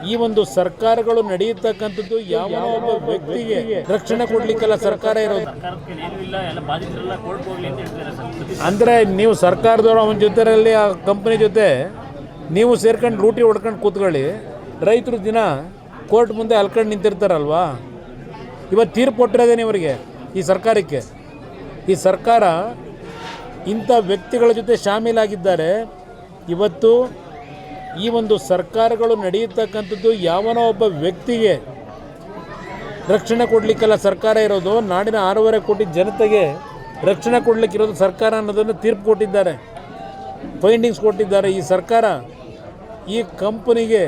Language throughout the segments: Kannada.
ಈ ಒಂದು ಸರ್ಕಾರಗಳು ನಡೆಯತಕ್ಕಂಥದ್ದು ಯಾವ ಒಬ್ಬ ವ್ಯಕ್ತಿಗೆ ರಕ್ಷಣೆ ಕೊಡ್ಲಿಕ್ಕೆಲ್ಲ ಸರ್ಕಾರ ಇರೋದು. ಅಂದರೆ ನೀವು ಸರ್ಕಾರದವರು ಅವನ ಜೊತೆಯಲ್ಲಿ ಆ ಕಂಪನಿ ಜೊತೆ ನೀವು ಸೇರ್ಕೊಂಡು ಲೂಟಿ ಹೊಡ್ಕೊಂಡು ಕೂತ್ಕೊಳ್ಳಿ, ರೈತರು ದಿನ ಕೋರ್ಟ್ ಮುಂದೆ ಅಲ್ಕೊಂಡು ನಿಂತಿರ್ತಾರಲ್ವಾ. ಇವತ್ತು ತೀರ್ಪು ಕೊಟ್ಟಿರೋದೇನೆ ಇವರಿಗೆ, ಈ ಸರ್ಕಾರಕ್ಕೆ. ಈ ಸರ್ಕಾರ ಇಂಥ ವ್ಯಕ್ತಿಗಳ ಜೊತೆ ಶಾಮೀಲಾಗಿದ್ದಾರೆ. ಇವತ್ತು ಈ ಒಂದು ಸರ್ಕಾರಗಳು ನಡೆಯತಕ್ಕಂಥದ್ದು ಯಾವನೋ ಒಬ್ಬ ವ್ಯಕ್ತಿಗೆ ರಕ್ಷಣೆ ಕೊಡಲಿಕ್ಕೆಲ್ಲ ಸರ್ಕಾರ ಇರೋದು. ನಾಡಿನ 6.5 ಕೋಟಿ ಜನತೆಗೆ ರಕ್ಷಣೆ ಕೊಡಲಿಕ್ಕಿರೋದು ಸರ್ಕಾರ ಅನ್ನೋದನ್ನು ತೀರ್ಪು ಕೊಟ್ಟಿದ್ದಾರೆ, ಫೈಂಡಿಂಗ್ಸ್ ಕೊಟ್ಟಿದ್ದಾರೆ. ಈ ಸರ್ಕಾರ ಈ ಕಂಪನಿಗೆ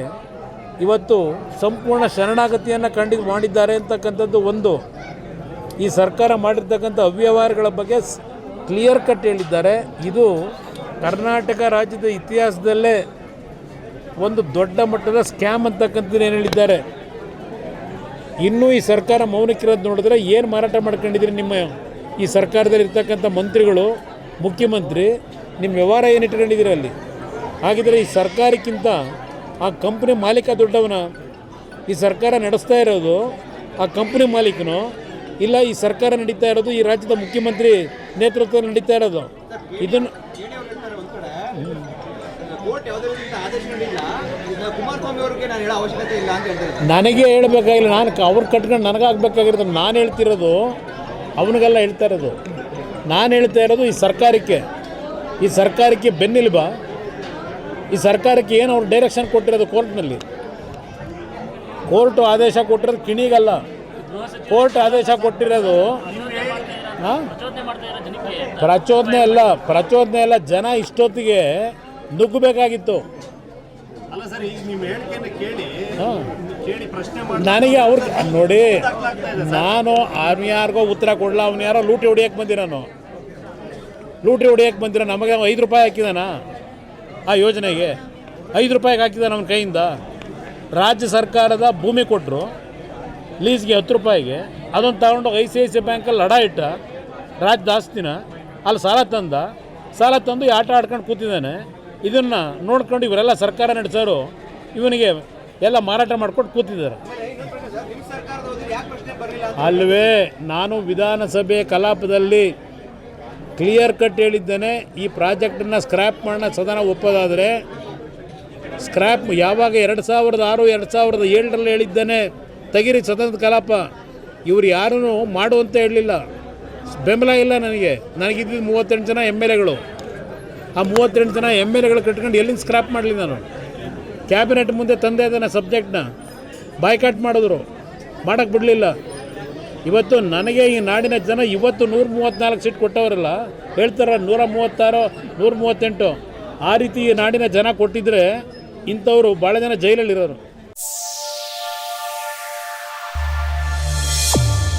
ಇವತ್ತು ಸಂಪೂರ್ಣ ಶರಣಾಗತಿಯನ್ನು ಮಾಡಿದ್ದಾರೆ ಅಂತಕ್ಕಂಥದ್ದು ಒಂದು. ಈ ಸರ್ಕಾರ ಮಾಡಿರ್ತಕ್ಕಂಥ ಅವ್ಯವಹಾರಗಳ ಬಗ್ಗೆ ಕ್ಲಿಯರ್ ಕಟ್ ಹೇಳಿದ್ದಾರೆ. ಇದು ಕರ್ನಾಟಕ ರಾಜ್ಯದ ಇತಿಹಾಸದಲ್ಲೇ ಒಂದು ದೊಡ್ಡ ಮಟ್ಟದ ಸ್ಕ್ಯಾಮ್ ಅಂತಕ್ಕಂಥದ್ದು ಏನು ಹೇಳಿದ್ದಾರೆ. ಇನ್ನೂ ಈ ಸರ್ಕಾರ ಮೌನಕ್ಕಿರೋದು ನೋಡಿದ್ರೆ ಏನು ಮಾರಾಟ ಮಾಡ್ಕೊಂಡಿದ್ದೀರಿ ನಿಮ್ಮ ಈ ಸರ್ಕಾರದಲ್ಲಿ ಇರ್ತಕ್ಕಂಥ ಮಂತ್ರಿಗಳು, ಮುಖ್ಯಮಂತ್ರಿ, ನಿಮ್ಮ ವ್ಯವಹಾರ ಏನು ಇಟ್ಕೊಂಡಿದ್ದೀರಿ ಅಲ್ಲಿ. ಹಾಗಿದ್ರೆ ಈ ಸರ್ಕಾರಕ್ಕಿಂತ ಆ ಕಂಪ್ನಿ ಮಾಲೀಕ ದೊಡ್ಡವನ? ಈ ಸರ್ಕಾರ ನಡೆಸ್ತಾ ಇರೋದು ಆ ಕಂಪ್ನಿ ಮಾಲೀಕನು, ಇಲ್ಲ ಈ ಸರ್ಕಾರ ನಡೀತಾ ಇರೋದು ಈ ರಾಜ್ಯದ ಮುಖ್ಯಮಂತ್ರಿ ನೇತೃತ್ವದಲ್ಲಿ ನಡೀತಾ ಇರೋದು? ಇದನ್ನು ನನಗೆ ಹೇಳಬೇಕಾಗಿಲ್ಲ, ನಾನು ಅವ್ರು ಕಟ್ಕೊಂಡು ನನಗಾಗಬೇಕಾಗಿರೋದು. ನಾನು ಹೇಳ್ತಿರೋದು ಅವನಿಗೆಲ್ಲ ಹೇಳ್ತಾ ಇರೋದು. ನಾನು ಹೇಳ್ತಾ ಇರೋದು ಈ ಸರ್ಕಾರಕ್ಕೆ ಬೆನ್ನೆಲುಬ. ಈ ಸರ್ಕಾರಕ್ಕೆ ಏನು ಅವ್ರು ಡೈರೆಕ್ಷನ್ ಕೊಟ್ಟಿರೋದು ಕೋರ್ಟ್ನಲ್ಲಿ. ಕೋರ್ಟು ಆದೇಶ ಕೊಟ್ಟಿರೋದು ಕಿಣಿಗಲ್ಲ, ಕೋರ್ಟ್ ಆದೇಶ ಕೊಟ್ಟಿರೋದು ಪ್ರಚೋದನೆ ಅಲ್ಲ. ಜನ ಇಷ್ಟೊತ್ತಿಗೆ ನುಗ್ಗಬೇಕಾಗಿತ್ತು. ನನಗೆ ಅವ್ರು ನೋಡಿ, ನಾನು ಯಾರಿಗೋ ಉತ್ತರ ಕೊಡಲ್ಲ. ಅವ್ನು ಯಾರೋ ಲೂಟಿ ಹೊಡಿಯೋಕ್ಕೆ ಬಂದಿರೋ ನಮಗೆ 5 ರೂಪಾಯಿ ಹಾಕಿದಾನ ಆ ಯೋಜನೆಗೆ? 5 ರೂಪಾಯಿಗೆ ಹಾಕಿದಾನ ಅವನ ಕೈಯಿಂದ. ರಾಜ್ಯ ಸರ್ಕಾರದ ಭೂಮಿ ಕೊಟ್ಟರು ಲೀಸ್ಗೆ 10 ರೂಪಾಯಿಗೆ. ಅದನ್ನು ತಗೊಂಡೋಗಿ ICICI ಬ್ಯಾಂಕಲ್ಲಿ ಲಡ ಇಟ್ಟ ರಾಜ್ಯದ ಆಸ್ತಿನ. ಅಲ್ಲಿ ಸಾಲ ತಂದು ಆಟ ಆಡ್ಕೊಂಡು ಕೂತಿದ್ದಾನೆ. ಇದನ್ನು ನೋಡ್ಕೊಂಡು ಇವರೆಲ್ಲ ಸರ್ಕಾರ ನಡೆಸೋರು ಇವನಿಗೆ ಎಲ್ಲ ಮಾರಾಟ ಮಾಡ್ಕೊಂಡು ಕೂತಿದ್ದಾರೆ. ಅಲ್ವೇ, ನಾನು ವಿಧಾನಸಭೆ ಕಲಾಪದಲ್ಲಿ ಕ್ಲಿಯರ್ ಕಟ್ ಹೇಳಿದ್ದೇನೆ. ಈ ಪ್ರಾಜೆಕ್ಟನ್ನು ಸ್ಕ್ರ್ಯಾಪ್ ಮಾಡೋಣ ಸದನ ಒಪ್ಪೋದಾದರೆ ಸ್ಕ್ರ್ಯಾಪ್ ಯಾವಾಗ 2006 2007ರಲ್ಲಿ ಹೇಳಿದ್ದೇನೆ, ತೆಗಿರಿ ಸದನದ ಕಲಾಪ. ಇವರು ಯಾರೂ ಮಾಡುವಂತ ಹೇಳಲಿಲ್ಲ, ಬೆಂಬಲ ಇಲ್ಲ ನನಗಿದ್ದು 38 ಜನ MLAಗಳು. ಆ 38 ಜನ MLAಗಳು ಕಟ್ಕೊಂಡು ಎಲ್ಲಿಂದ ಸ್ಕ್ರ್ಯಾಪ್ ಮಾಡಲಿ? ನಾನು ಕ್ಯಾಬಿನೆಟ್ ಮುಂದೆ ತಂದೆ ಇದ್ದಾನೆ, ಸಬ್ಜೆಕ್ಟ್ನ ಬಾಯ್ಕಾಟ್ ಮಾಡಿದ್ರು, ಮಾಡೋಕ್ಕೆ ಬಿಡಲಿಲ್ಲ. ಇವತ್ತು ನನಗೆ ಈ ನಾಡಿನ ಜನ ಇವತ್ತು 134 ಸೀಟ್ ಕೊಟ್ಟವರಲ್ಲ, ಹೇಳ್ತಾರೆ 136 138. ಆ ರೀತಿ ಈ ನಾಡಿನ ಜನ ಕೊಟ್ಟಿದ್ದರೆ ಇಂಥವರು ಭಾಳ ಜನ ಜೈಲಲ್ಲಿರೋರು.